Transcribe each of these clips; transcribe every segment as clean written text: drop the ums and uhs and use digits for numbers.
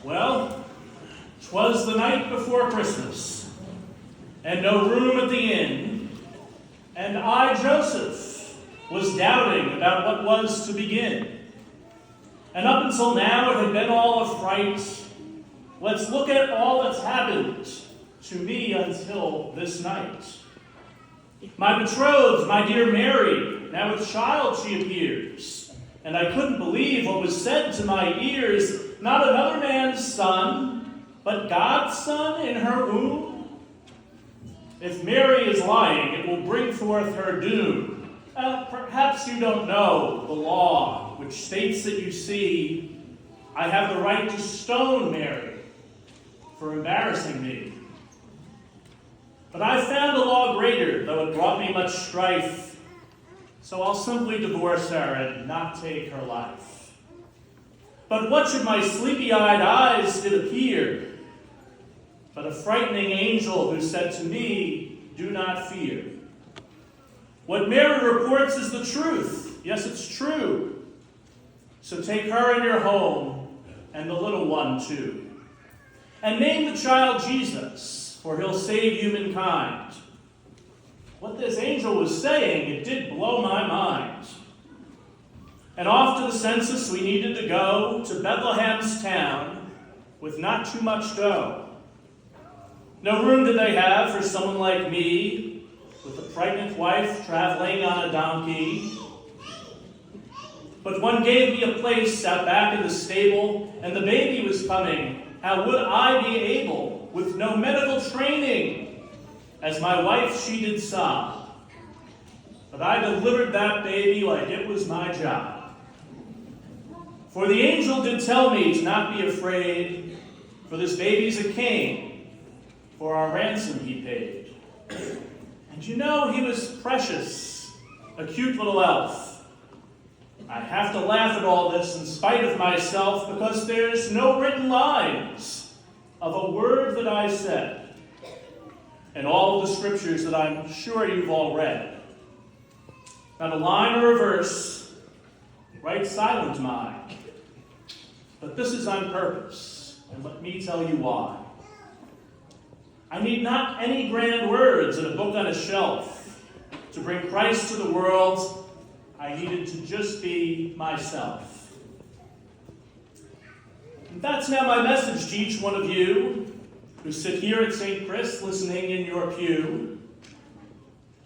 Well, 'twas the night before Christmas, and no room at the inn, and I, Joseph, was doubting about what was to begin. And up until now it had been all a fright. Let's look at all that's happened to me until this night. My betrothed, my dear Mary, now with child she appears, and I couldn't believe what was said to my ears. Not another man's son, but God's son in her womb. If Mary is lying, it will bring forth her doom. Perhaps you don't know the law, which states that you see, I have the right to stone Mary for embarrassing me. But I found a law greater, though it brought me much strife, so I'll simply divorce her and not take her life. But what should my sleepy-eyed eyes did appear, but a frightening angel who said to me, do not fear. What Mary reports is the truth. Yes, it's true. So take her in your home, and the little one too. And name the child Jesus, for he'll save humankind. What this angel was saying, it did blow my mind. And off to the census we needed to go, to Bethlehem's town, with not too much dough. No room did they have for someone like me, with a pregnant wife traveling on a donkey. But one gave me a place out back in the stable, and the baby was coming. How would I be able, with no medical training, as my wife she did sob? But I delivered that baby like it was my job. For the angel did tell me to not be afraid, for this baby's a king, for our ransom he paid. And you know he was precious, a cute little elf. I have to laugh at all this in spite of myself, because there's no written lines of a word that I said, and all of the scriptures that I'm sure you've all read. Not a line or a verse, right silent mine. But this is on purpose, and let me tell you why. I need not any grand words in a book on a shelf to bring Christ to the world. I needed to just be myself. And that's now my message to each one of you who sit here at St. Chris listening in your pew.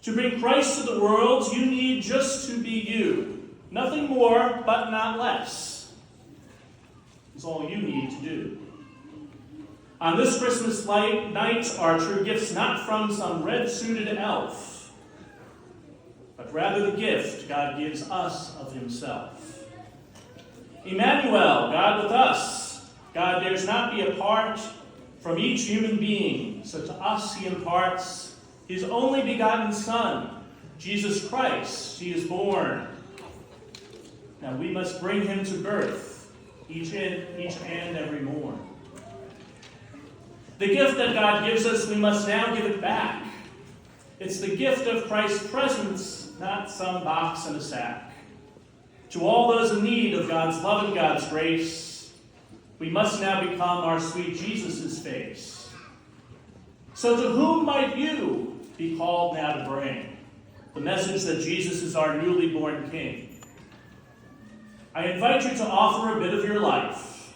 To bring Christ to the world, you need just to be you. Nothing more, but not less. Is all you need to do. On this Christmas night, our true gifts not from some red-suited elf, but rather the gift God gives us of himself. Emmanuel, God with us. God dares not be apart from each human being, so to us he imparts his only begotten Son, Jesus Christ. He is born. Now we must bring him to birth, each and every morn. The gift that God gives us, we must now give it back. It's the gift of Christ's presence, not some box in a sack. To all those in need of God's love and God's grace, we must now become our sweet Jesus' face. So to whom might you be called now to bring the message that Jesus is our newly born King? I invite you to offer a bit of your life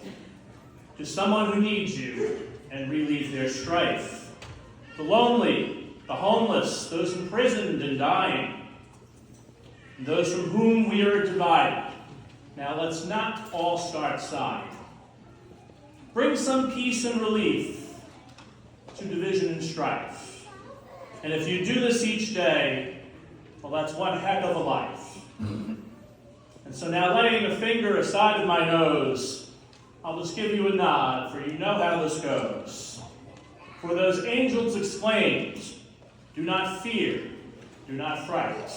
to someone who needs you and relieve their strife. The lonely, the homeless, those imprisoned and dying, and those from whom we are divided. Now let's not all start sighing. Bring some peace and relief to division and strife. And if you do this each day, well, that's one heck of a life. And so now, laying a finger aside of my nose, I'll just give you a nod, for you know how this goes. For those angels exclaimed, do not fear, do not fright,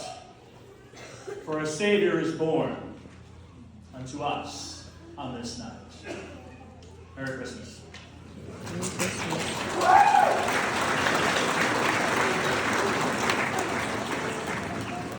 for a Savior is born unto us on this night. Merry Christmas. Merry Christmas.